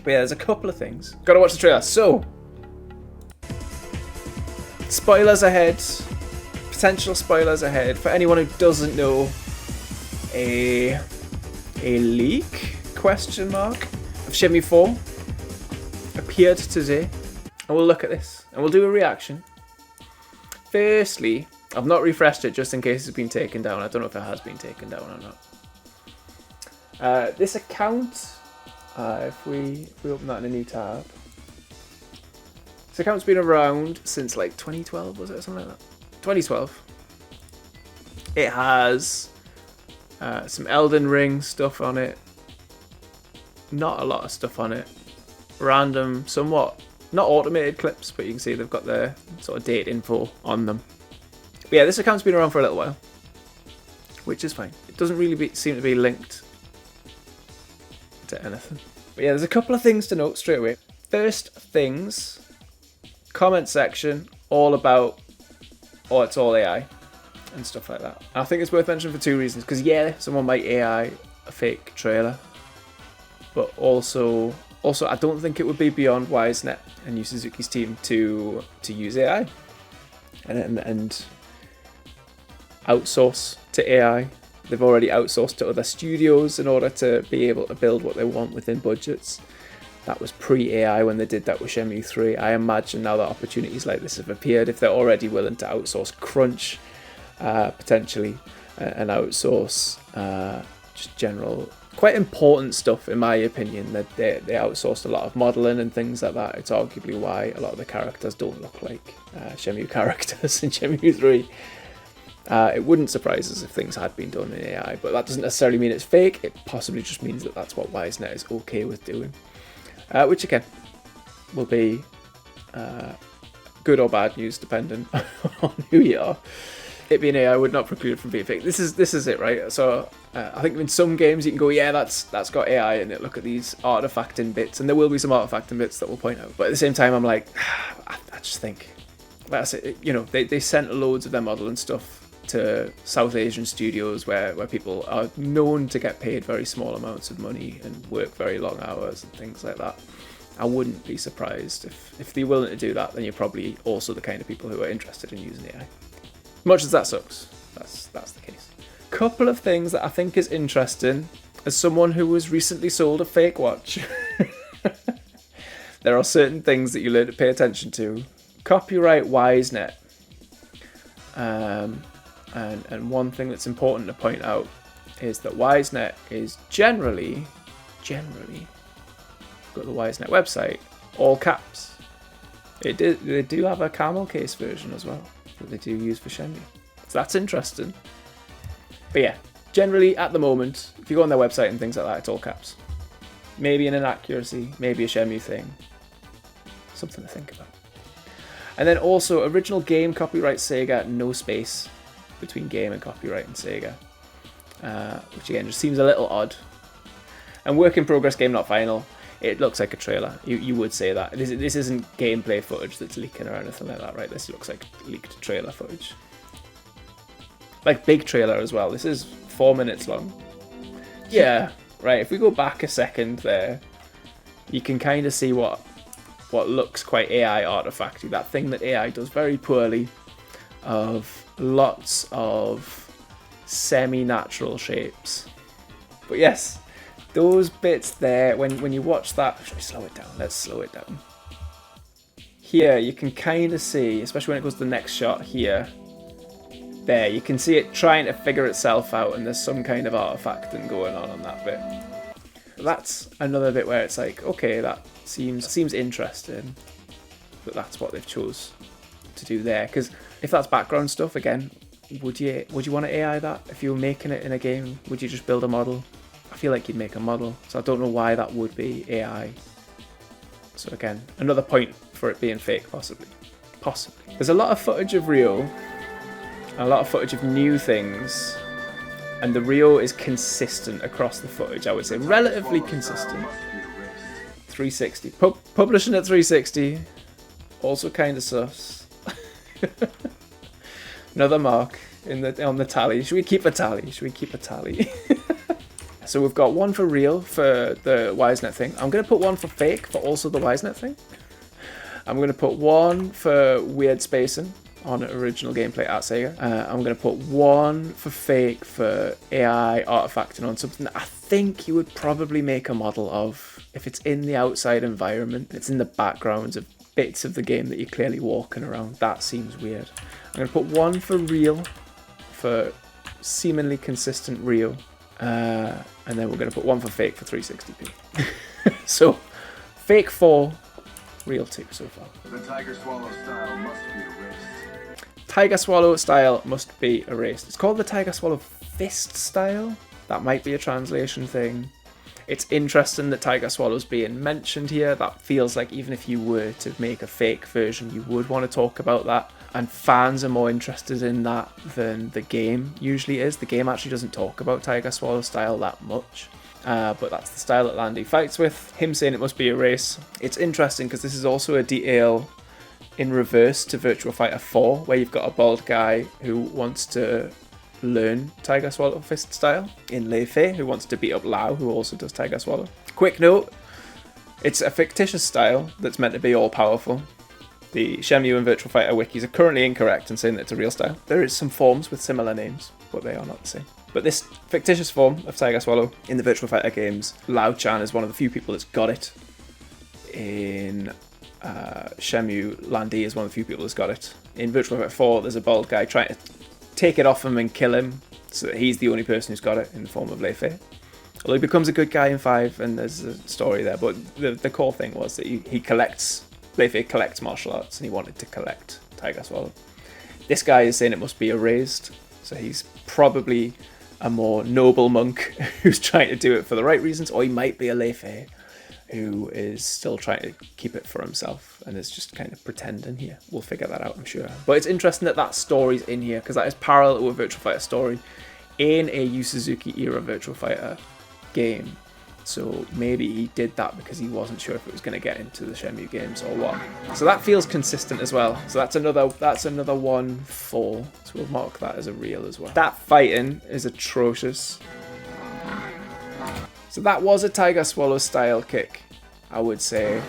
But yeah, there's a couple of things. Gotta watch the trailer. So, spoilers ahead. Potential spoilers ahead. For anyone who doesn't know, a leak, question mark, of Shenmue 4 appeared today. And we'll look at this. And we'll do a reaction. Firstly, I've not refreshed it just in case it's been taken down. I don't know if it has been taken down or not. This account, if we open that in a new tab, this account's been around since like 2012, was it, or something like that? 2012. It has some Elden Ring stuff on it. Not a lot of stuff on it. Random, somewhat, not automated clips, but you can see they've got their sort of date info on them. But yeah, this account's been around for a little while, which is fine. It doesn't really seem to be linked to anything. But yeah, there's a couple of things to note straight away. First things, comment section, all about, oh, it's all AI and stuff like that. And I think it's worth mentioning for two reasons. Because yeah, someone might AI a fake trailer, but also I don't think it would be beyond WiseNet and Yu Suzuki's team to use AI and outsource to AI. They've already outsourced to other studios in order to be able to build what they want within budgets. That was pre-AI when they did that with Shenmue 3. I imagine now that opportunities like this have appeared, if they're already willing to outsource crunch, potentially, and outsource just general, quite important stuff in my opinion, that they outsourced a lot of modelling and things like that. It's arguably why a lot of the characters don't look like Shenmue characters in Shenmue 3. It wouldn't surprise us if things had been done in AI, but that doesn't necessarily mean it's fake. It possibly just means that that's what WiseNet is okay with doing. Which again, will be good or bad news depending on who you are. It being AI would not preclude it from being fake. This is it, right? So I think in some games you can go, yeah, that's got AI in it. Look at these artifacting bits, and there will be some artifacting bits that will point out. But at the same time, I'm like, I just think that's it. You know, they sent loads of their model and stuff to South Asian studios where people are known to get paid very small amounts of money and work very long hours and things like that. I wouldn't be surprised if they're willing to do that, then you're probably also the kind of people who are interested in using AI. Much as that sucks, that's the case. Couple of things that I think is interesting as someone who was recently sold a fake watch. There are certain things that you learn to pay attention to. Copyright WiseNet. And one thing that's important to point out is that WiseNet is generally, go to the WiseNet website, all caps. They do have a camel case version as well that they do use for Shenmue. So that's interesting. But yeah, generally at the moment, if you go on their website and things like that, it's all caps. Maybe an inaccuracy, maybe a Shenmue thing. Something to think about. And then also, original game copyright Sega, no space between game and copyright and Sega, which again just seems a little odd. And work in progress game, not final. It looks like a trailer. You would say that. This isn't gameplay footage that's leaking or anything like that, right? This looks like leaked trailer footage. Like big trailer as well. This is 4 minutes long. Yeah, right. If we go back a second there, you can kind of see what looks quite AI artifacty. That thing that AI does very poorly, of lots of semi-natural shapes. But yes, those bits there, when you watch that, should we slow it down? Let's slow it down. Here you can kind of see, especially when it goes to the next shot here, there you can see it trying to figure itself out, and there's some kind of artifacting going on that bit. That's another bit where it's like, okay, that seems interesting, but that's what they've chose to do there. Because if that's background stuff, again, would you want to AI that? If you were making it in a game, would you just build a model? I feel like you'd make a model, so I don't know why that would be AI. So again, another point for it being fake, possibly. There's a lot of footage of Rio, and a lot of footage of new things, and the Rio is consistent across the footage, I would say. Relatively consistent. 360. Publishing at 360. Also kind of sus. Another mark on the tally. Should we keep a tally? So we've got one for real for the WiseNet thing. I'm going to put one for fake for also the WiseNet thing. I'm going to put one for weird spacing on original gameplay at Sega. I'm going to put one for fake for AI artifacting on something that I think you would probably make a model of if it's in the outside environment. It's in the backgrounds of bits of the game that you're clearly walking around. That seems weird. I'm going to put one for real for seemingly consistent real. And then we're going to put one for fake for 360p. So, fake 4, real 2 so far. The Tiger Swallow style must be erased. Tiger Swallow style must be erased. It's called the Tiger Swallow Fist style. That might be a translation thing. It's interesting that Tiger Swallow's being mentioned here. That feels like even if you were to make a fake version, you would want to talk about that. And fans are more interested in that than the game usually is. The game actually doesn't talk about Tiger Swallow style that much. But that's the style that Landy fights with. Him saying it must be a race. It's interesting because this is also a detail in reverse to Virtua Fighter 4, where you've got a bald guy who wants to learn Tiger Swallow Fist style, in Lei Fei, who wants to beat up Lao, who also does Tiger Swallow. Quick note, it's a fictitious style that's meant to be all-powerful. The Shenmue and Virtua Fighter wikis are currently incorrect in saying that it's a real style. There is some forms with similar names, but they are not the same. But this fictitious form of Tiger Swallow in the Virtua Fighter games, Lao Chan is one of the few people that's got it. In Shenmue, Landy is one of the few people that's got it. In Virtua Fighter 4, there's a bald guy trying to take it off him and kill him, so that he's the only person who's got it in the form of Lei Fei. Although he becomes a good guy in 5, and there's a story there, but the core thing was that he collects, Lei Fei collects martial arts, and he wanted to collect Tiger Swallow. This guy is saying it must be erased, so he's probably a more noble monk who's trying to do it for the right reasons, or he might be a Lei Fei who is still trying to keep it for himself and is just kind of pretending here. We'll figure that out, I'm sure. But it's interesting that that story's in here, because that is parallel to a Virtua Fighter story in a Yu Suzuki era Virtua Fighter game. So maybe he did that because he wasn't sure if it was going to get into the Shenmue games or what. So that feels consistent as well. So that's another 1-4. So we'll mark that as a real as well. That fighting is atrocious. So that was a Tiger Swallow style kick, I would say.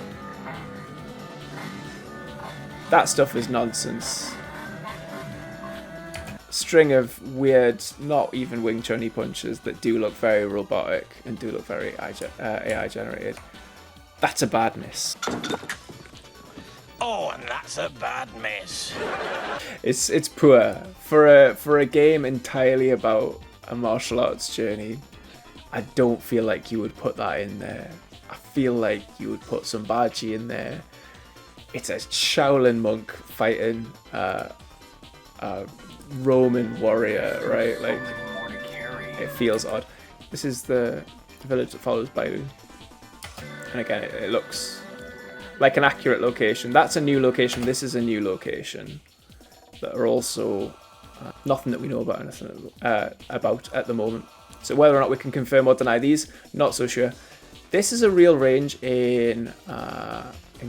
That stuff is nonsense. String of weird, not even Wing Chun-y punches that do look very robotic and do look very AI generated. That's a bad miss. Oh, and that's a bad miss. It's poor for a game entirely about a martial arts journey. I don't feel like you would put that in there. I feel like you would put some Baji in there. It's a Shaolin monk fighting a Roman warrior, right? Like, it feels odd. This is the village that follows Bailu. And again, it looks like an accurate location. That's a new location. This is a new location. That are also nothing that we know about anything about at the moment. So whether or not we can confirm or deny these, not so sure. This is a real range in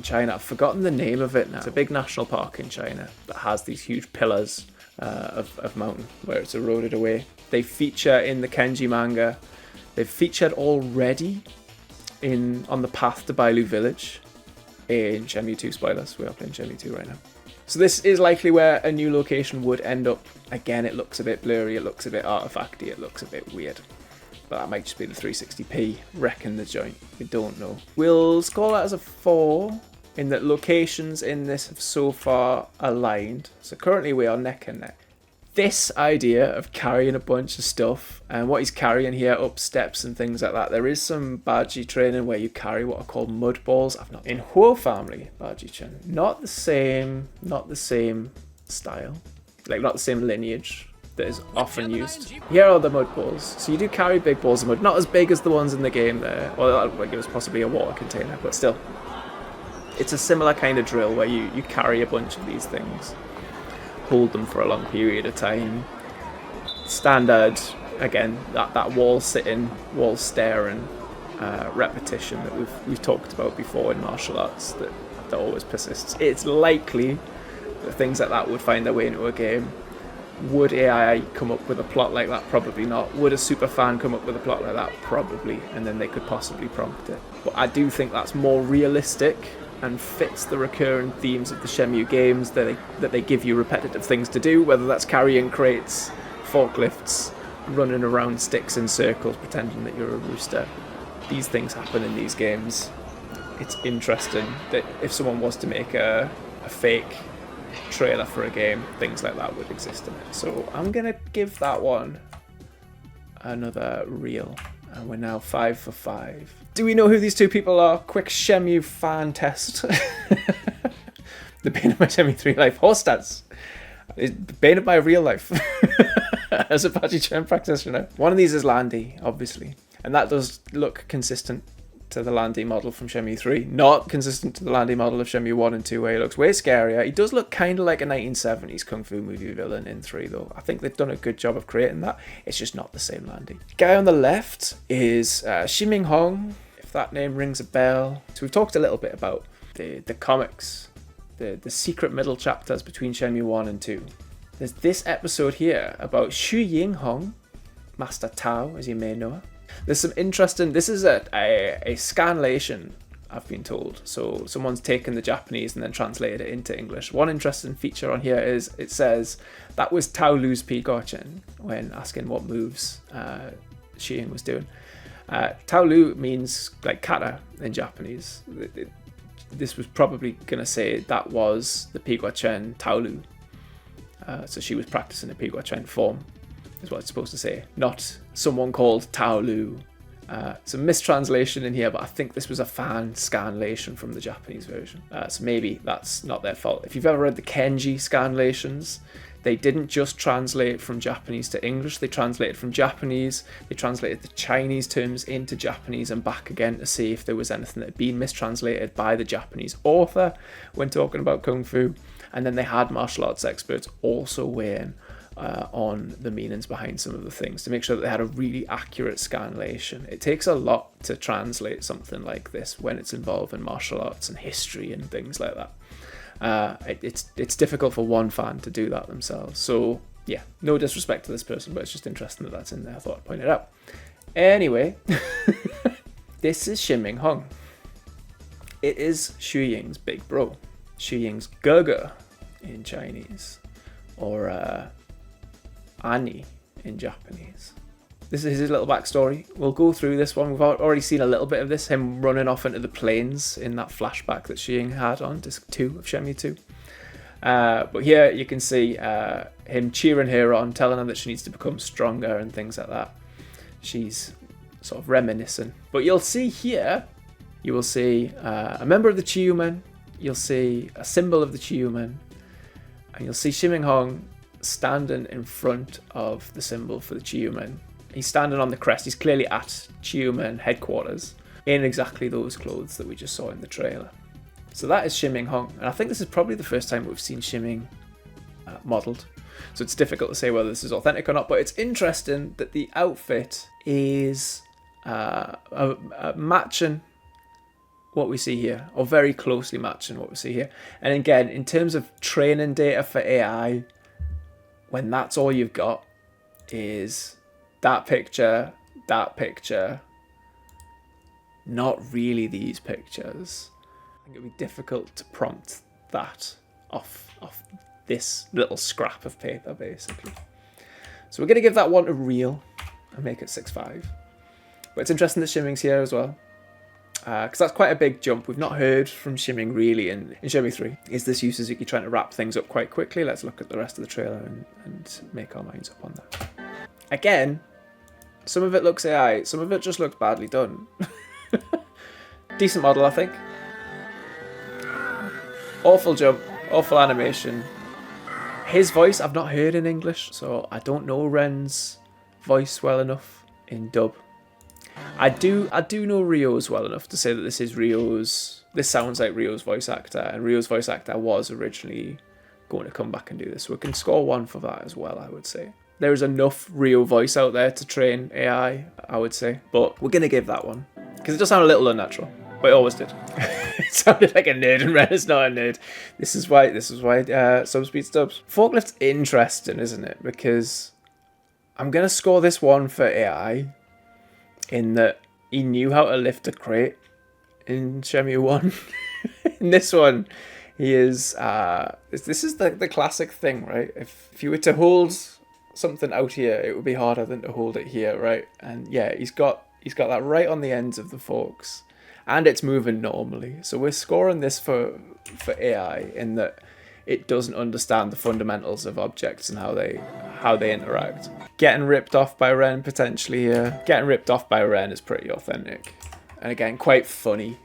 China. I've forgotten the name of it now. It's a big national park in China that has these huge pillars of mountain where it's eroded away. They feature in the Kenji manga. They've featured already on the path to Bailu Village in Shenmue 2 spoilers. We are playing Shenmue 2 right now. So this is likely where a new location would end up. Again, it looks a bit blurry, it looks a bit artifacty, it looks a bit weird. But that might just be the 360p wrecking the joint. We don't know. We'll score that as a 4 in that locations in this have so far aligned. So currently we are neck and neck. This idea of carrying a bunch of stuff and what he's carrying here up steps and things like that. There is some Baji training where you carry what are called mud balls. I've not in Huo family Baji Chen. Not the same style. Like not the same lineage that is often used. Here are the mud balls. So you do carry big balls of mud, not as big as the ones in the game there. Well, like it was possibly a water container, but still. It's a similar kind of drill where you carry a bunch of these things. Hold them for a long period of time. Standard, again, that wall sitting, wall staring repetition that we've talked about before in martial arts that always persists. It's likely that things like that would find their way into a game. Would AI come up with a plot like that? Probably not. Would a super fan come up with a plot like that? Probably. And then they could possibly prompt it. But I do think that's more realistic and fits the recurring themes of the Shenmue games, that they give you repetitive things to do, whether that's carrying crates, forklifts, running around sticks in circles pretending that you're a rooster. These things happen in these games. It's interesting that if someone was to make a fake trailer for a game, things like that would exist in it. So I'm gonna give that one another reel, and we're now 5 for 5. Do we know who these two people are? Quick Shenmue fan test. The bane of my Shenmue 3 life. Hostess. The bane of my real life. As a Apache Chen practitioner. One of these is Landy, obviously. And that does look consistent to the Landy model from Shenmue 3. Not consistent to the Landy model of Shenmue 1 and 2, where he looks way scarier. He does look kind of like a 1970s Kung Fu movie villain in 3, though. I think they've done a good job of creating that. It's just not the same Landy. Guy on the left is Ziming Hong, if that name rings a bell. So we've talked a little bit about the comics, the secret middle chapters between Shenmue 1 and 2. There's this episode here about Xu Ying Hong, Master Tao, as you may know her. There's some interesting... This is a scanlation, I've been told. So someone's taken the Japanese and then translated it into English. One interesting feature on here is it says that was Tao Lu's Pigorchen when asking what moves Xu Ying was doing. Tao Lu means like kata in Japanese. This was probably going to say that was the Pigorchen Tao Lu. So she was practicing a Pigorchen form, is what it's supposed to say, not someone called Tao Lu. Some mistranslation in here, but I think this was a fan scanlation from the Japanese version. So maybe that's not their fault. If you've ever read the Kenji scanlations, they didn't just translate from Japanese to English, they translated from Japanese, they translated the Chinese terms into Japanese and back again to see if there was anything that had been mistranslated by the Japanese author when talking about Kung Fu. And then they had martial arts experts also weigh in on the meanings behind some of the things to make sure that they had a really accurate scanlation. It takes a lot to translate something like this when it's involving martial arts and history and things like that. It's difficult for one fan to do that themselves. So yeah, no disrespect to this person, but it's just interesting that that's in there. I thought I'd point it out. Anyway, this is Ziming Hong. It is Xu Ying's big bro. Xu Ying's ergh in Chinese, or Ani in Japanese. This is his little backstory. We'll go through this one. We've already seen a little bit of this, him running off into the plains in that flashback that Xu Ying had on disc 2 of Shenmue 2. But here you can see him cheering her on, telling her that she needs to become stronger and things like that. She's sort of reminiscing. But you'll see here, you will see a member of the Chiyumen, you'll see a symbol of the Chiyumen, and you'll see Ziming Hong standing in front of the symbol for the Chiyumen. He's standing on the crest. He's clearly at Chiyumen headquarters in exactly those clothes that we just saw in the trailer. So that is Ziming Hong, and I think this is probably the first time we've seen Ziming modelled. So it's difficult to say whether this is authentic or not, but it's interesting that the outfit is matching what we see here, or very closely matching what we see here. And again, in terms of training data for AI, when that's all you've got is that picture, not really these pictures, I think it'd be difficult to prompt that off this little scrap of paper, basically. So we're going to give that one a reel and make it 6.5. But it's interesting that Ziming's here as well, because that's quite a big jump. We've not heard from Ziming really in Shenmue 3. Is this Yu Suzuki trying to wrap things up quite quickly? Let's look at the rest of the trailer and make our minds up on that. Again, some of it looks AI, some of it just looks badly done. Decent model, I think. Awful jump, awful animation. His voice I've not heard in English, so I don't know Ren's voice well enough in dub. I do know Ryo's well enough to say that this sounds like Ryo's voice actor, and Ryo's voice actor was originally going to come back and do this, so we can score 1 for that as well, I would say. There is enough Ryo voice out there to train AI, I would say, but we're going to give that one, because it does sound a little unnatural, but it always did. It sounded like a nerd, and Ren is not a nerd. This is why Subspeed Stubs. Forklift's interesting, isn't it? Because I'm gonna score this one for AI, in that he knew how to lift a crate in Shenmue 1. In this one, he is. This is the classic thing, right? If you were to hold something out here, it would be harder than to hold it here, right? And yeah, he's got that right on the ends of the forks, and it's moving normally. So we're scoring this for AI in that it doesn't understand the fundamentals of objects and how they interact. Getting ripped off by Ren potentially here. Getting ripped off by Ren is pretty authentic, and again quite funny.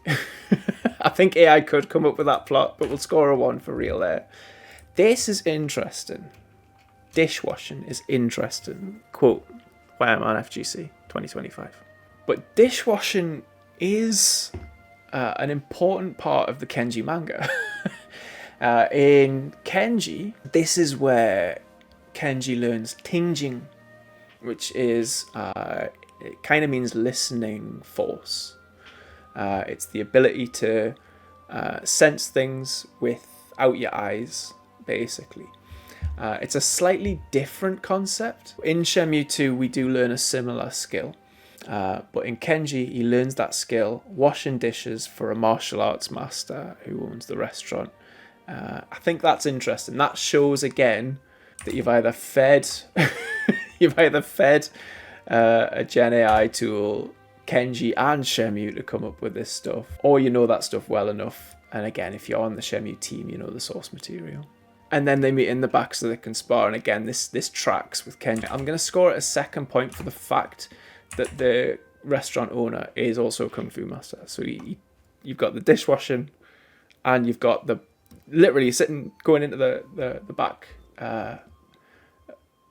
I think AI could come up with that plot, but we'll score a 1 for real there. This is interesting. Dishwashing is interesting. Quote, Wham on FGC 2025. But dishwashing is an important part of the Kenji manga. In Kenji, this is where Kenji learns tingjing, which is, it kind of means listening force. It's the ability to sense things without your eyes, basically. It's a slightly different concept. In Shenmue 2, we do learn a similar skill. But in Kenji, he learns that skill washing dishes for a martial arts master who owns the restaurant. I think that's interesting. That shows, again, that you've either fed a Gen AI tool, Kenji and Shenmue, to come up with this stuff, or you know that stuff well enough. And again, if you're on the Shenmue team, you know the source material. And then they meet in the back so they can spar. And again, this tracks with Kenji. I'm going to score it a 2nd point for the fact that the restaurant owner is also a Kung Fu master. So you've got the dishwashing, and you've got the literally going into the back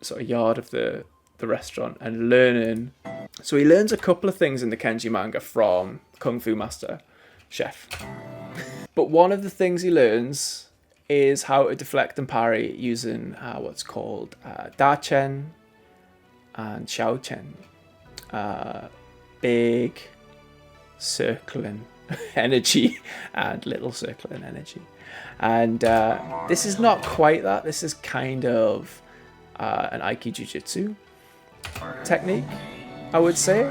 sort of yard of the restaurant and learning. So he learns a couple of things in the Kenji manga from Kung Fu master chef. But one of the things he learns is how to deflect and parry using what's called Da-Chen and Xiao-Chen. Big circling energy and little circling energy. And this is not quite that. This is kind of an Aiki-Jiu-Jitsu technique, I would say.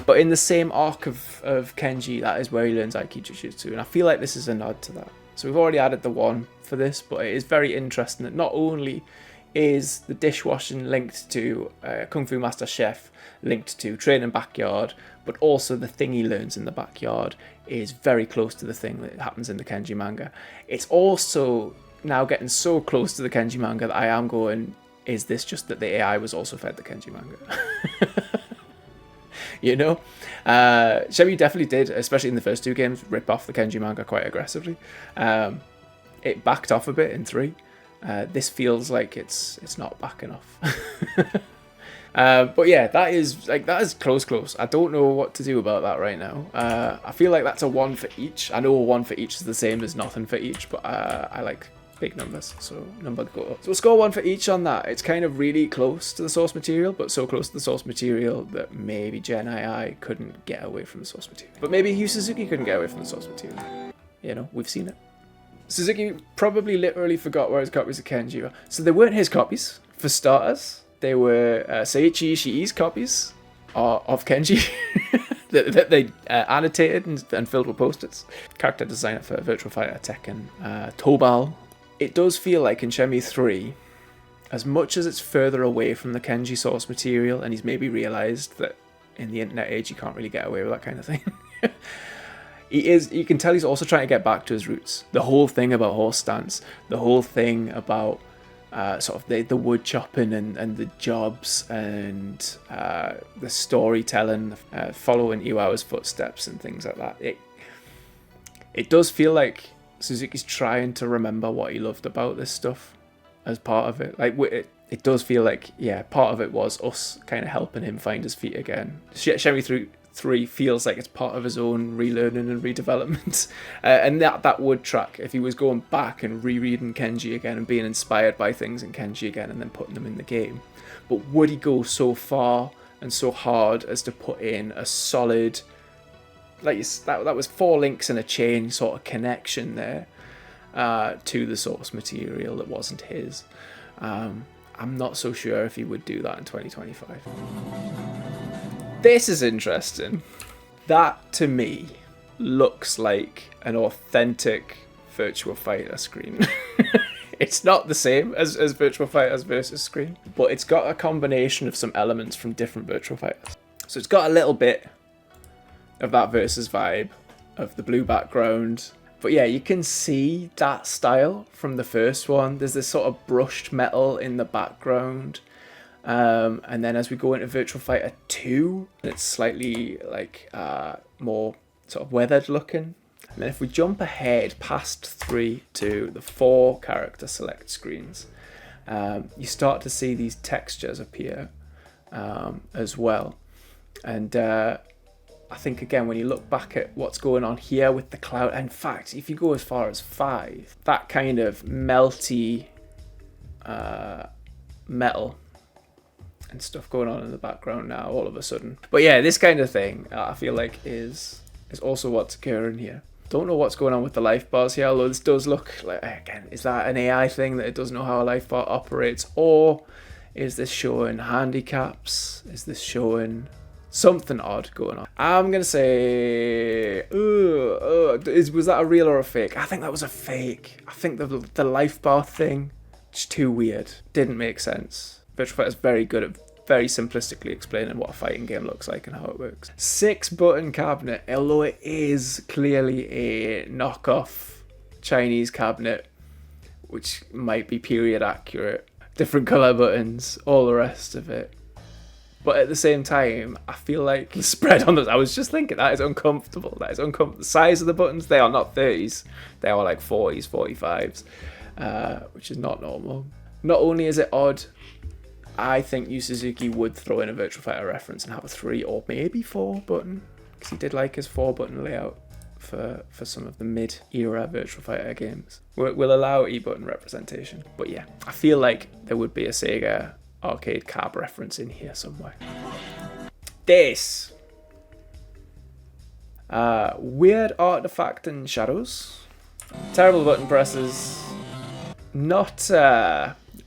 But in the same arc of Kenji, that is where he learns Aiki-Jiu-Jitsu. And I feel like this is a nod to that. So we've already added the 1 for this, but it is very interesting that not only is the dishwashing linked to Kung Fu Master Chef, linked to training backyard, but also the thing he learns in the backyard is very close to the thing that happens in the Kenji manga. It's also now getting so close to the Kenji manga that I am going, is this just that the AI was also fed the Kenji manga? You know? Shenmue definitely did, especially in the first 2 games, rip off the Kenji manga quite aggressively. It backed off a bit in 3. This feels like it's not backing off. But yeah, that is close. I don't know what to do about that right now. I feel like that's a 1 for each. I know a 1 for each is the same as nothing for each, but I like big numbers, so number go up. So we'll score 1 for each on that. It's kind of really close to the source material, but so close to the source material that maybe Gen AI couldn't get away from the source material. But maybe Yu Suzuki couldn't get away from the source material. You know, we've seen it. Suzuki probably literally forgot where his copies of Kenji were. So they weren't his copies, for starters. They were Seiichi Ishii's copies of Kenji that they annotated and filled with post-its. Character designer for Virtua Fighter, Tekken, Tobal. It does feel like in Shenmue 3, as much as it's further away from the Kenji source material, and he's maybe realised that in the internet age you can't really get away with that kind of thing. You can tell he's also trying to get back to his roots. The whole thing about horse stance, the whole thing about sort of the wood chopping and the jobs and the storytelling, following Iwao's footsteps and things like that. It does feel like Suzuki's trying to remember what he loved about this stuff as part of it. Like it does feel like, yeah, part of it was us kind of helping him find his feet again. Shenmue 3 feels like it's part of his own relearning and redevelopment. And that would track if he was going back and rereading Kenji again and being inspired by things in Kenji again and then putting them in the game. But would he go so far and so hard as to put in a solid that was 4 links in a chain sort of connection there to the source material that wasn't his. I'm not so sure if he would do that in 2025. This is interesting. That to me looks like an authentic Virtua Fighter screen. It's not the same as Virtua Fighters versus screen, but it's got a combination of some elements from different Virtua Fighters. So it's got a little bit of that versus vibe of the blue background. But yeah, you can see that style from the first one. There's this sort of brushed metal in the background. And then as we go into Virtua Fighter 2, it's slightly like more sort of weathered looking. And then if we jump ahead past 3 to the 4 character select screens, you start to see these textures appear as well. And I think, again, when you look back at what's going on here with the cloud, in fact, if you go as far as 5, that kind of melty metal and stuff going on in the background now all of a sudden. But yeah, this kind of thing I feel like is also what's occurring here. Don't know what's going on with the life bars here, although this does look like, again, is that an AI thing that it doesn't know how a life bar operates, or is this showing handicaps? Is this showing something odd going on? I'm gonna say, was that a real or a fake? I think that was a fake. I think the life bar thing is too weird. Didn't make sense. Virtua Fighter is very good at very simplistically explaining what a fighting game looks like and how it works. 6-button cabinet, although it is clearly a knockoff Chinese cabinet, which might be period accurate. Different colour buttons, all the rest of it. But at the same time, I feel like the spread on those, I was just thinking, that is uncomfortable. That is uncomfortable. The size of the buttons, they are not 30s. They are like 40s, 45s, which is not normal. Not only is it odd, I think Yu Suzuki would throw in a Virtua Fighter reference and have a 3 or maybe 4 button, because he did like his 4-button layout for some of the mid-era Virtua Fighter games. We'll allow E-button representation, but yeah, I feel like there would be a Sega arcade cab reference in here somewhere. This weird artifact and shadows, terrible button presses,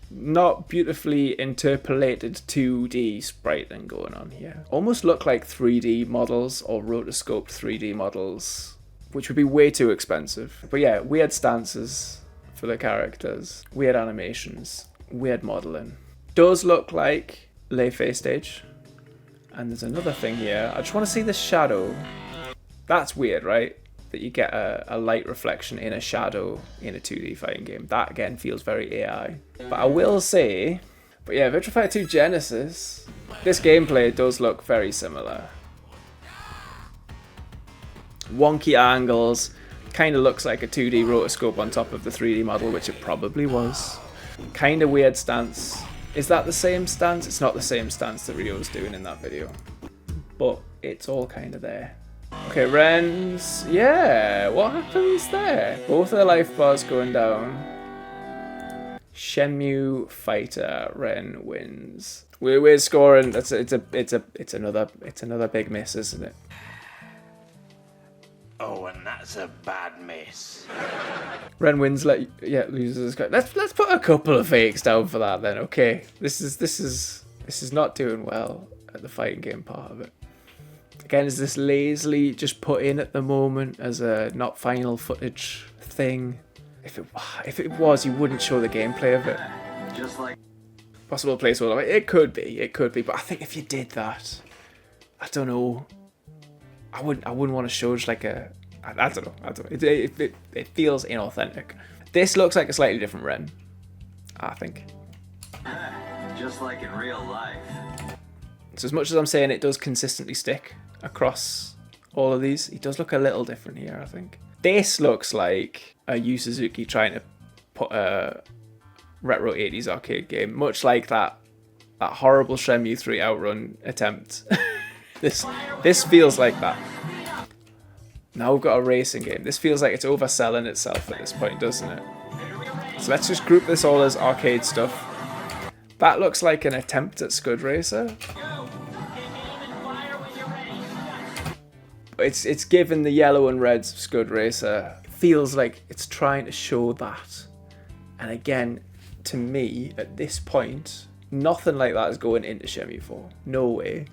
not beautifully interpolated 2D spriting going on here. Almost look like 3D models or rotoscoped 3D models, which would be way too expensive. But yeah, weird stances for the characters, weird animations, weird modeling. Does look like Lei stage. And there's another thing here. I just want to see the shadow. That's weird, right? That you get a light reflection in a shadow in a 2D fighting game. That again feels very AI. But I will say, but yeah, Virtua Fighter 2 Genesis, this gameplay does look very similar. Wonky angles, kind of looks like a 2D rotoscope on top of the 3D model, which it probably was. Kind of weird stance. Is that the same stance? It's not the same stance that Ryo was doing in that video, but it's all kind of there. Okay, Ren's, yeah, what happens there? Both of the life bars going down. Shenmue fighter, Ren wins. We're scoring. It's another big miss, isn't it? Oh, and that's a bad miss. Ren wins. Loses. Let's put a couple of fakes down for that then. Okay, this is not doing well at the fighting game part of it. Again, is this lazily just put in at the moment as a not final footage thing? If it was, you wouldn't show the gameplay of it. Just like Possible placeholder. It could be. But I think if you did that, I don't know. I wouldn't want to show just like a. I don't know. It feels inauthentic. This looks like a slightly different Ren, I think. just like in real life. So as much as I'm saying it does consistently stick across all of these, he does look a little different here, I think. This looks like a Yu Suzuki trying to put a retro 80s arcade game, much like that horrible Shenmue 3 outrun attempt. This feels like that. Now we've got a racing game. This feels like it's overselling itself at this point, doesn't it? So let's just group this all as arcade stuff. That looks like an attempt at Scud Racer. It's given the yellow and reds of Scud Racer. It feels like it's trying to show that. And again, to me, at this point, nothing like that is going into Shenmue 4. No way.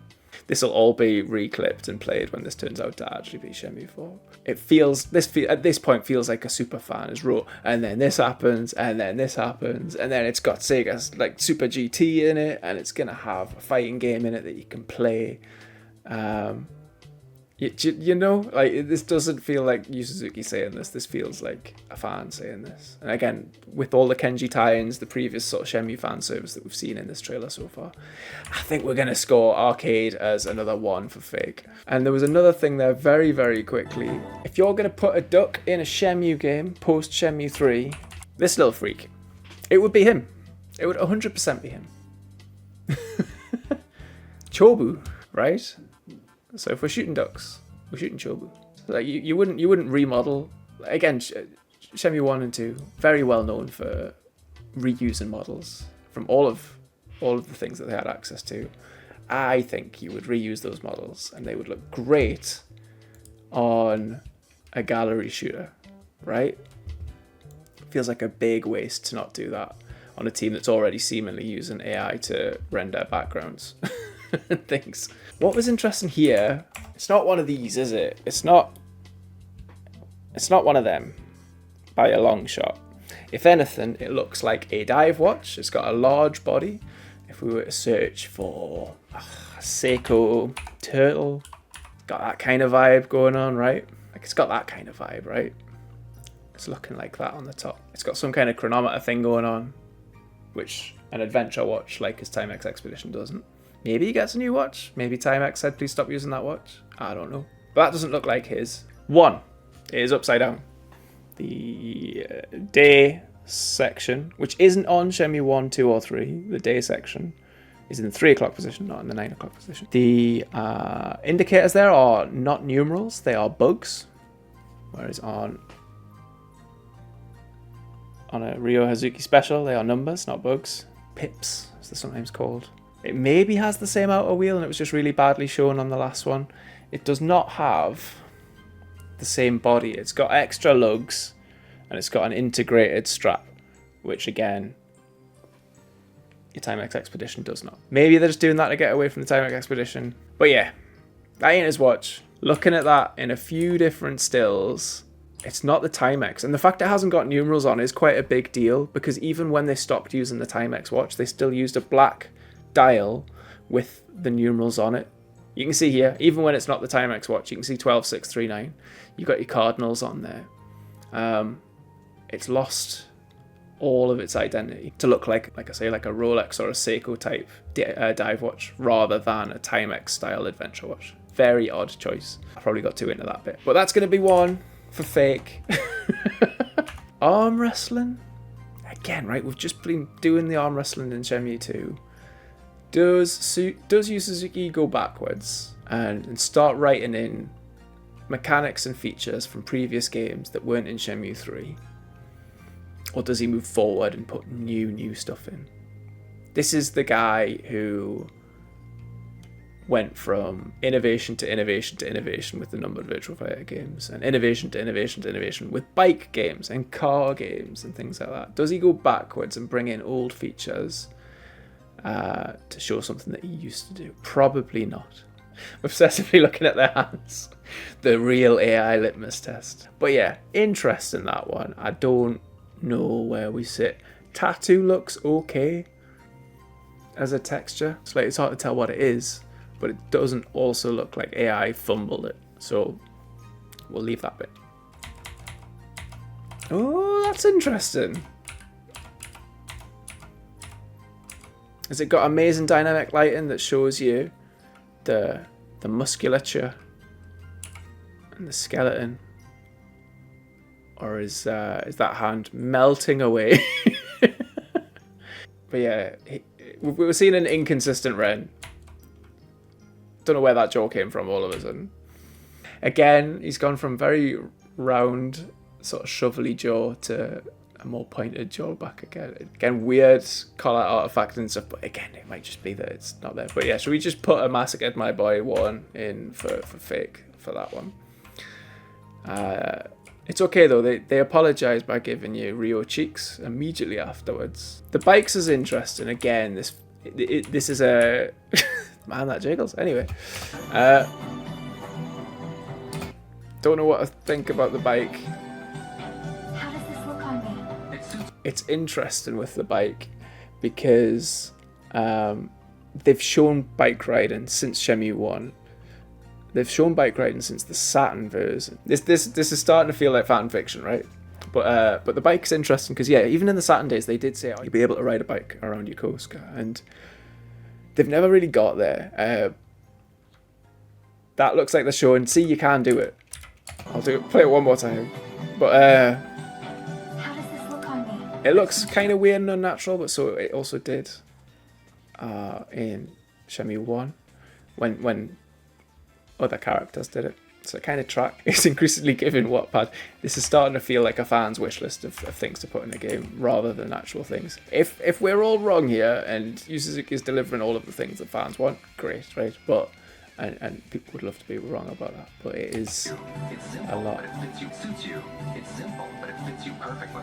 This will all be reclipped and played when this turns out to actually be Shenmue 4. It feels, at this point feels like a super fan has wrote, and then this happens, and then this happens, and then it's got Sega's like Super GT in it, and it's going to have a fighting game in it that you can play. You know, like, this doesn't feel like Yu Suzuki saying this. This feels like a fan saying this. And again, with all the Kenji tie-ins, the previous sort of Shenmue fan service that we've seen in this trailer so far, I think we're going to score Arcade as another 1 for fake. And there was another thing there very, very quickly. If you're going to put a duck in a Shenmue game post Shenmue 3, this little freak, it would be him. It would 100% be him. Chobu, right? So if we're shooting ducks, we're shooting Chobu. Like you wouldn't remodel. Again, Shenmue 1 and 2, very well known for reusing models from all of the things that they had access to. I think you would reuse those models and they would look great on a gallery shooter, right? Feels like a big waste to not do that on a team that's already seemingly using AI to render backgrounds and things. What was interesting here, it's not one of these, is it? It's not one of them by a long shot. If anything, it looks like a dive watch. It's got a large body. If we were to search for a Seiko turtle, got that kind of vibe going on, right? Like, it's got that kind of vibe, right? It's looking like that on the top. It's got some kind of chronometer thing going on, which an adventure watch like his Timex Expedition doesn't. Maybe he gets a new watch. Maybe Timex said, please stop using that watch. I don't know. But that doesn't look like his. 1 is upside down. The day section, which isn't on Shenmue 1, 2, or 3. The day section is in the 3 o'clock position, not in the 9 o'clock position. The indicators there are not numerals. They are bugs. Whereas on a Ryo Hazuki special, they are numbers, not bugs. Pips, as they're sometimes called. It maybe has the same outer wheel and it was just really badly shown on the last one. It does not have the same body. It's got extra lugs and it's got an integrated strap, which again, your Timex Expedition does not. Maybe they're just doing that to get away from the Timex Expedition. But yeah, that ain't his watch. Looking at that in a few different stills, it's not the Timex. And the fact it hasn't got numerals on is quite a big deal, because even when they stopped using the Timex watch, they still used a black dial with the numerals on it. You can see here, even when it's not the Timex watch, you can see 12639. You've got your cardinals on there. It's lost all of its identity to look like I say, like a Rolex or a Seiko type dive watch rather than a Timex style adventure watch. Very odd choice. I probably got too into that bit. But that's going to be 1 for fake. Arm wrestling? Again, right, we've just been doing the arm wrestling in Shenmue 2. Does Yu Suzuki go backwards and start writing in mechanics and features from previous games that weren't in Shenmue 3? Or does he move forward and put new stuff in? This is the guy who went from innovation to innovation to innovation with the numbered Virtual Fighter games, and innovation to innovation to innovation with bike games and car games and things like that. Does he go backwards and bring in old features to show something that he used to do? Probably not. Obsessively looking at their hands. The real AI litmus test. But yeah, interesting, that one. I don't know where we sit. Tattoo looks okay as a texture. It's hard to tell what it is, but it doesn't also look like AI fumbled it. So we'll leave that bit. Oh, that's interesting. Has it got amazing dynamic lighting that shows you the musculature and the skeleton? Or is that hand melting away? But yeah, we were seeing an inconsistent Ren. Don't know where that jaw came from all of a sudden. Again, he's gone from very round, sort of shovelly jaw to a more pointed jaw back again. Again, weird call-out artifact and stuff, but again, it might just be that it's not there. But yeah, should we just put a Massacred My Boy one in for fake for that one? It's okay though, they apologise by giving you Rio cheeks immediately afterwards. The bikes is interesting. Again, this is a... Man, that jiggles. Anyway. Don't know what to think about the bike. How does this look on me? It's interesting with the bike because they've shown bike riding since Shenmue 1. They've shown bike riding since the Saturn version. This is starting to feel like fan fiction, right? But the bike's interesting because yeah, even in the Saturn days they did say you'd be able to ride a bike around Yokosuka, and they've never really got there. That looks like they're showing. See, you can do it. I'll play it one more time. But How does this look on me? it looks kind of weird and unnatural, but so it also did in Shenmue 1 when other characters did it. So kind of track. It's increasingly giving Wattpad. This is starting to feel like a fan's wish list of things to put in a game rather than actual things. If we're all wrong here and Yu Suzuki is delivering all of the things that fans want, great, right? But and people would love to be wrong about that, but it is It's simple, a lot. but it suits you. It's simple, but it fits you perfectly.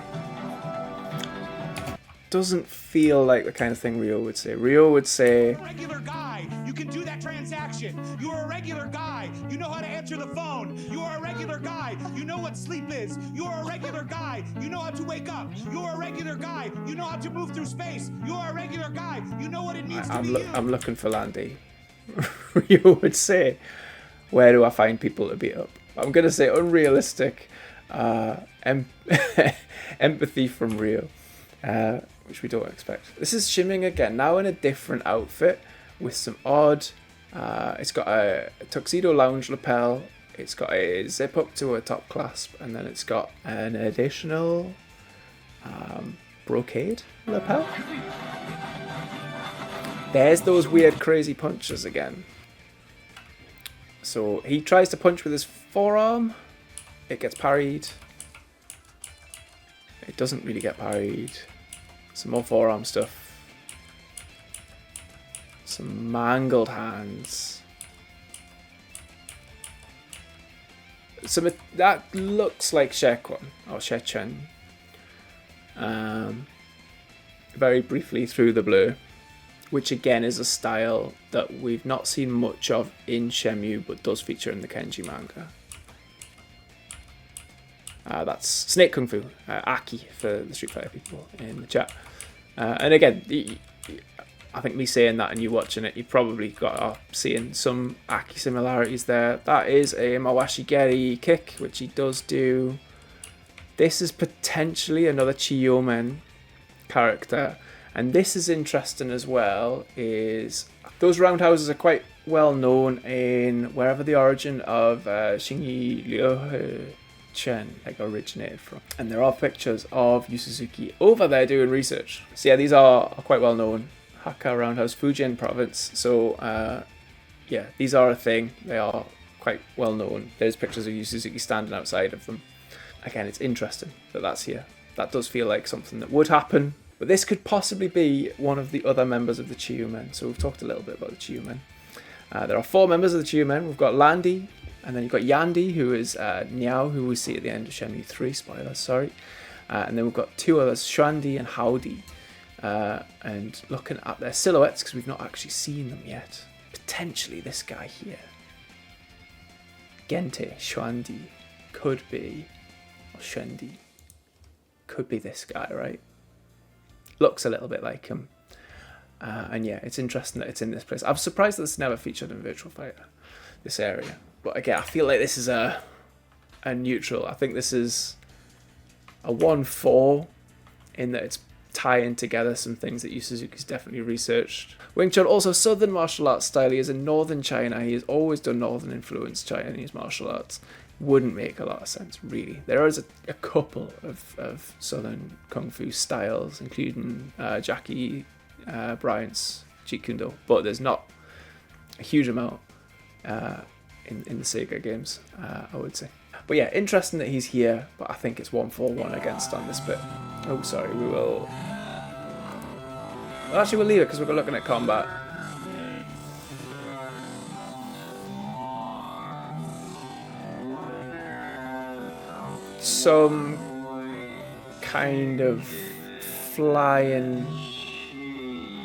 Doesn't feel like the kind of thing Rio would say. Rio would say, Regular guy, you can do that transaction. You are a regular guy, you know how to answer the phone. You are a regular guy, you know what sleep is. You are a regular guy, you know how to wake up. You are a regular guy, you know how to move through space. You are a regular guy, you know what it means to be you. I'm looking for Landy. Rio would say, where do I find people to beat up? I'm going to say unrealistic empathy from Rio, which we don't expect. This is Ziming again, now in a different outfit with some odd... it's got a tuxedo lounge lapel, it's got a zip up to a top clasp, and then it's got an additional brocade lapel. There's those weird crazy punches again. So he tries to punch with his forearm. It gets parried. It doesn't really get parried. Some more forearm stuff. Some mangled hands. That looks like Shequan or Shechen. Very briefly through the blur. Which again is a style that we've not seen much of in Shenmue, but does feature in the Kenji manga. That's Snake Kung Fu, Aki for the Street Fighter people in the chat. And again, I think me saying that and you watching it, you probably got seeing some Aki similarities there. That is a Mawashigeri kick, which he does do. This is potentially another Chiyomen character. And this is interesting as well, is those roundhouses are quite well known in wherever the origin of ZhiangJiaJie like originated from. And there are pictures of Yu Suzuki over there doing research. So yeah, these are quite well known. Hakka Roundhouse, Fujian province. So yeah, these are a thing. They are quite well known. There's pictures of Yu Suzuki standing outside of them. Again, it's interesting that that's here. That does feel like something that would happen. But this could possibly be one of the other members of the Chiyu-men. So we've talked a little bit about the Chiyu-men. There are 4 members of the Chiyu-men. We've got Landy, and then you've got Yandi, who is Niao, who we see at the end of Shenmue 3. Spoilers, sorry. And then we've got 2 others, Xuandi and Howdy. And looking at their silhouettes, because we've not actually seen them yet. Potentially this guy here. Gente, Xuandi, could be, or Xuandi, could be this guy, right? Looks a little bit like him. And yeah, it's interesting that it's in this place. I'm surprised that it's never featured in Virtual Fighter, this area. But again, I feel like this is a neutral. I think this is a 1-4 in that it's tying together some things that Yu Suzuki's definitely researched. Wing Chun, also southern martial arts style. He is in northern China. He has always done northern influenced Chinese martial arts. Wouldn't make a lot of sense, really. There is a couple of southern kung fu styles, including Jackie Bryant's Jeet Kune Do, but there's not a huge amount in the Sega games, I would say. But yeah, interesting that he's here, but I think it's 1-4-1 against on this bit. Oh, sorry, we will... Well, actually, we'll leave it because we're looking at combat. Some kind of flying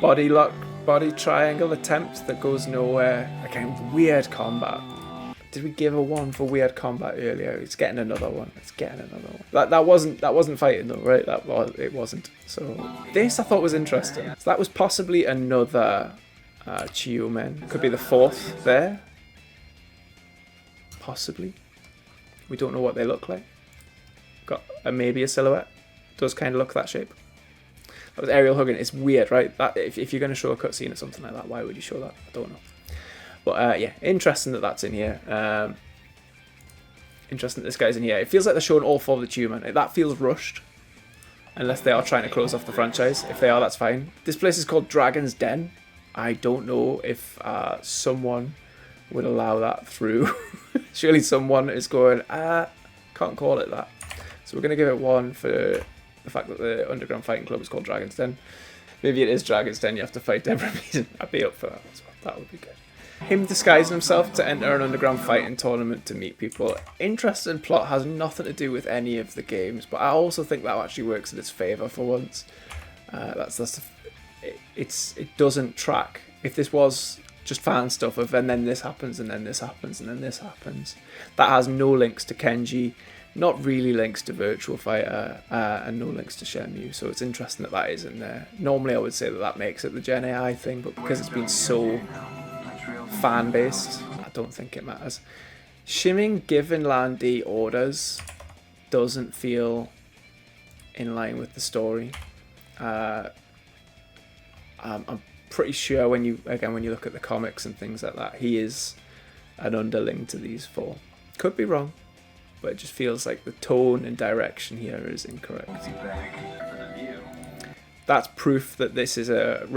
body lock, body triangle attempt that goes nowhere. Again, weird combat. Did we give a 1 for weird combat earlier? It's getting another one. It's getting another one. That wasn't fighting though, right? It wasn't. So this I thought was interesting. So that was possibly another Chiumen. Could be the 4th there. Possibly. We don't know what they look like. Got maybe a silhouette. Does kind of look that shape. That was Ariel hugging. It's weird, right? That if you're going to show a cutscene or something like that, why would you show that? I don't know. But yeah, interesting that that's in here. Interesting that this guy's in here. It feels like they're showing all 4 of the Chiumen. That feels rushed. Unless they are trying to close off the franchise. If they are, that's fine. This place is called Dragon's Den. I don't know if someone would allow that through. Surely someone is going, can't call it that. So we're going to give it 1 for the fact that the underground fighting club is called Dragon's Den. Maybe it is Dragon's Den, you have to fight Deborah Mason. I'd be up for that as well. That would be good. Him disguising himself to enter an underground fighting tournament to meet people. Interesting plot, has nothing to do with any of the games, but I also think that actually works in its favour for once. It doesn't track. If this was just fan stuff of and then this happens and then this happens and then this happens, that has no links to Kenji, not really links to Virtual Fighter, and no links to Shenmue, so it's interesting that that is in there. Normally I would say that makes it the Gen AI thing, but because it's been so fan-based, I don't think it matters. Ziming giving Lan Di orders doesn't feel in line with the story. I'm pretty sure when you look at the comics and things like that, he is an underling to these 4. Could be wrong, but it just feels like the tone and direction here is incorrect. That's proof that this is an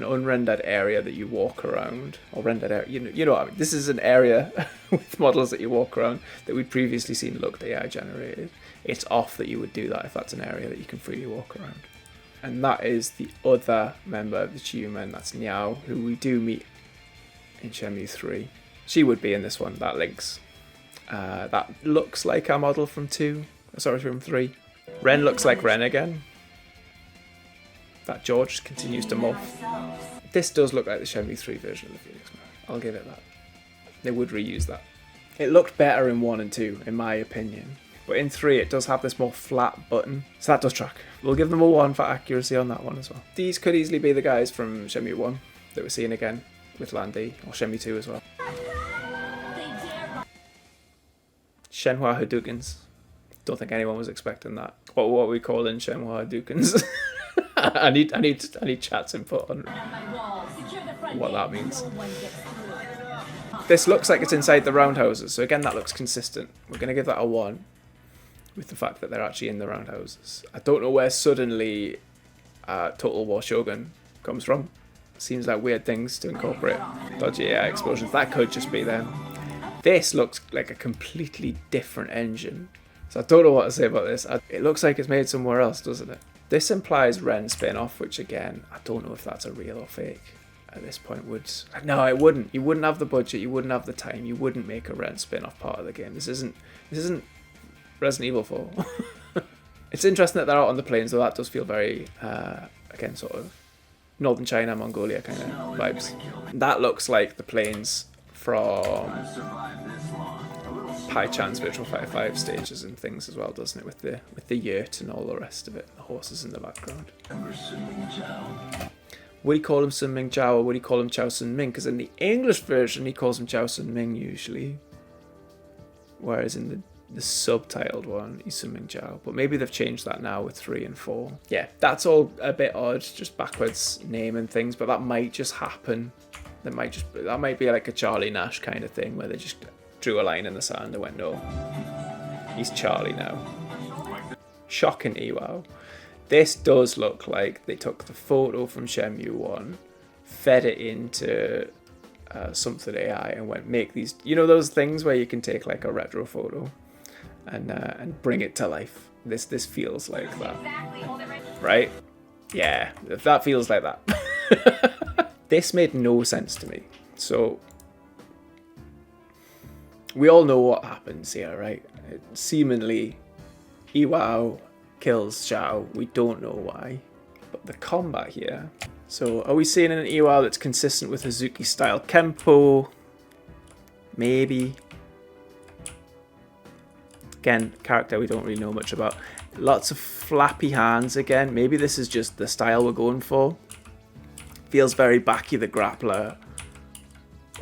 unrendered area that you walk around, or rendered area. You know what I mean. This is an area with models that you walk around that we'd previously seen looked AI generated. It's off that you would do that if that's an area that you can freely walk around. And that is the other member of the Chiumen. That's Niao, who we do meet in Shenmue 3. She would be in this one. That links. That looks like our model from 3. Ren looks like Ren again. That George continues to morph. This does look like the Shenmue 3 version of the Phoenix Man. I'll give it that. They would reuse that. It looked better in 1 and 2, in my opinion. But in 3, it does have this more flat button. So that does track. We'll give them a 1 for accuracy on that one as well. These could easily be the guys from Shenmue 1 that we're seeing again with Lan Di, or Shenmue 2 as well. Shenhua Hadoukens. Don't think anyone was expecting that. What are we calling Shenhua Hadoukens? I need chat's input on what that means. This looks like it's inside the roundhouses, so again that looks consistent. We're going to give that a 1 with the fact that they're actually in the roundhouses. I don't know where suddenly Total War Shogun comes from. Seems like weird things to incorporate. Dodgy AI explosions, that could just be them. This looks like a completely different engine. So I don't know what to say about this. It looks like it's made somewhere else, doesn't it? This implies Ren spin-off, which again, I don't know if that's a real or fake. At this point no, it wouldn't. You wouldn't have the budget, you wouldn't have the time, you wouldn't make a Ren spin-off part of the game. This isn't Resident Evil 4. It's interesting that they're out on the plains, though. That does feel very again sort of Northern China, Mongolia kind of vibes. That looks like the plains from Pai Chan's Virtual Fighter 5 stages and things as well, doesn't it? With the yurt and all the rest of it, the horses in the background. Would he call him Sun Ming Jiao, or would he call him Chao Sun Ming? Because in the English version, he calls him Chao Sun Ming usually, whereas in the subtitled one, he's Sun Ming Jiao. But maybe they've changed that now with 3 and 4. Yeah, that's all a bit odd, just backwards naming things, but that might just happen. That might be like a Charlie Nash kind of thing, where they just drew a line in the sand and went, no, he's Charlie now. Shockingly, wow. This does look like they took the photo from Shenmue 1, fed it into something AI and went, make these, you know, those things where you can take like a retro photo and bring it to life. This feels like that, right? Yeah, that feels like that. This made no sense to me. So we all know what happens here, right? Seemingly, Iwao kills Xiao. We don't know why, but the combat here. So are we seeing an Iwao that's consistent with Hazuki style Kempo? Maybe. Again, character we don't really know much about. Lots of flappy hands again. Maybe this is just the style we're going for. Feels very Baki the Grappler.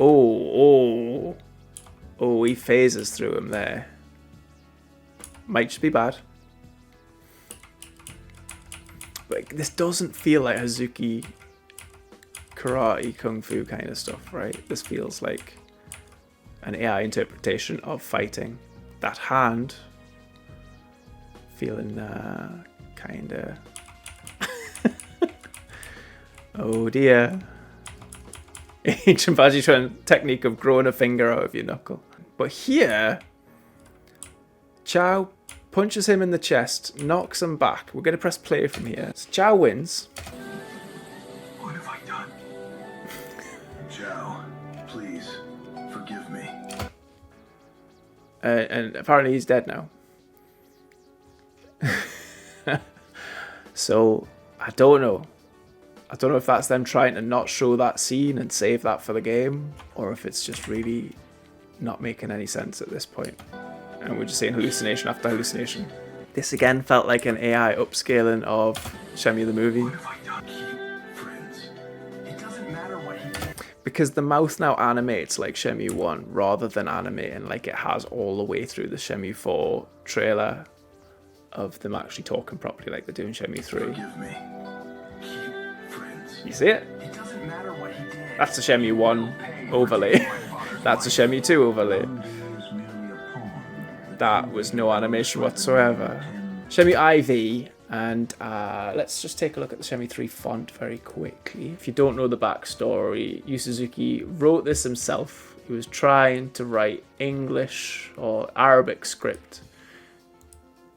Oh, he phases through him there. Might just be bad. But this doesn't feel like Hazuki karate, kung fu kind of stuff, right? This feels like an AI interpretation of fighting. That hand feeling kind of... Oh dear. Ancient Baji technique of growing a finger out of your knuckle. But here, Xiao punches him in the chest, knocks him back. We're going to press play from here. So Xiao wins. What have I done? Zhao, please, forgive me. And apparently he's dead now. So, I don't know. I don't know if that's them trying to not show that scene and save that for the game, or if it's just really not making any sense at this point. And we're just seeing hallucination after hallucination. This again felt like an AI upscaling of Shenmue the movie. What have I done? Keep friends. It doesn't matter what he did. Because the mouth now animates like Shenmue 1 rather than animating like it has all the way through the Shenmue 4 trailer of them actually talking properly like they do in Shenmue 3. Forgive me. Keep friends. You see it? It doesn't matter what he did. That's a Shenmue 1 overlay. That's a Shenmue 2 overlay. That was no animation whatsoever. Shenmue IV, and let's just take a look at the Shenmue 3 font very quickly. If you don't know the backstory, Yu Suzuki wrote this himself. He was trying to write English or Arabic script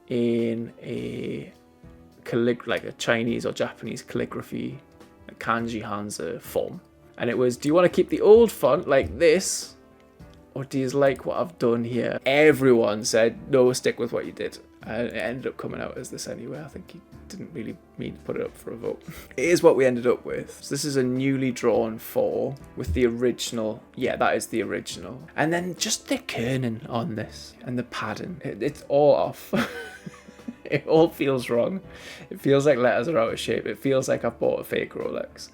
in a like a Chinese or Japanese calligraphy, a kanji hanzi form. And it was, do you want to keep the old font like this? Or do you like what I've done here? Everyone said, no, stick with what you did. And it ended up coming out as this anyway. I think he didn't really mean to put it up for a vote. It is what we ended up with. So this is a newly drawn 4 with the original. Yeah, that is the original. And then just the kerning on this and the padding. It's all off. It all feels wrong. It feels like letters are out of shape. It feels like I've bought a fake Rolex.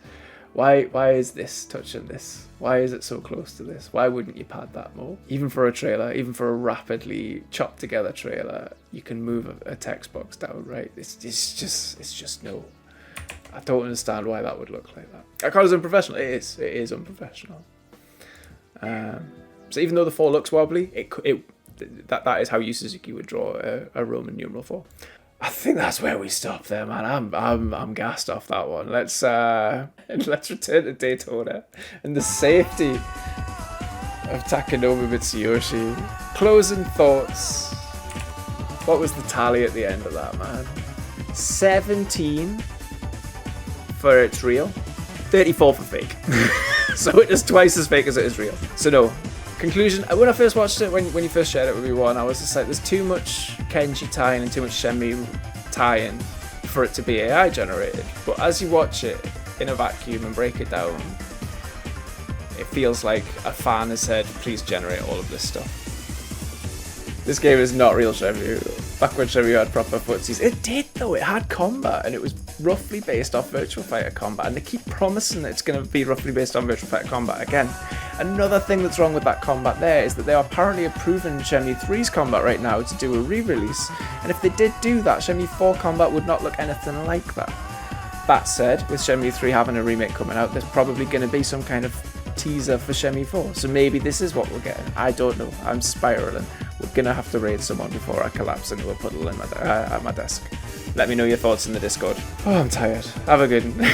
Why is this touching this? Why is it so close to this? Why wouldn't you pad that more? Even for a trailer, even for a rapidly chopped together trailer, you can move a text box down, right? It's just no. I don't understand why that would look like that. I call it unprofessional. It is unprofessional. So even though the 4 looks wobbly, that is how Yu Suzuki would draw a Roman numeral 4. I think that's where we stop there, man. I'm gassed off that one. Let's return to Daytona and the safety of Takenome Mitsuyoshi. Closing thoughts. What was the tally at the end of that, man? 17 for it's real, 34 for fake. So it is twice as fake as it is real. So no. Conclusion, when I first watched it, when you first shared it with me, I was just like, there's too much Kenji tie-in and too much Shenmue tie-in for it to be AI generated. But as you watch it in a vacuum and break it down, it feels like a fan has said, please generate all of this stuff. This game is not real Shenmue. Back when Shenmue had proper footsies. It did though, it had combat and it was roughly based off Virtua Fighter combat, and they keep promising that it's going to be roughly based on Virtua Fighter combat again. Another thing that's wrong with that combat there is that they are apparently approving Shenmue 3's combat right now to do a re-release, and if they did do that, Shenmue 4 combat would not look anything like that. That said, with Shenmue 3 having a remake coming out, there's probably going to be some kind of teaser for Shenmue 4, so maybe this is what we're getting. I don't know, I'm spiraling. We're going to have to raid someone before I collapse into a puddle in at my desk. Let me know your thoughts in the Discord. Oh, I'm tired. Have a good one.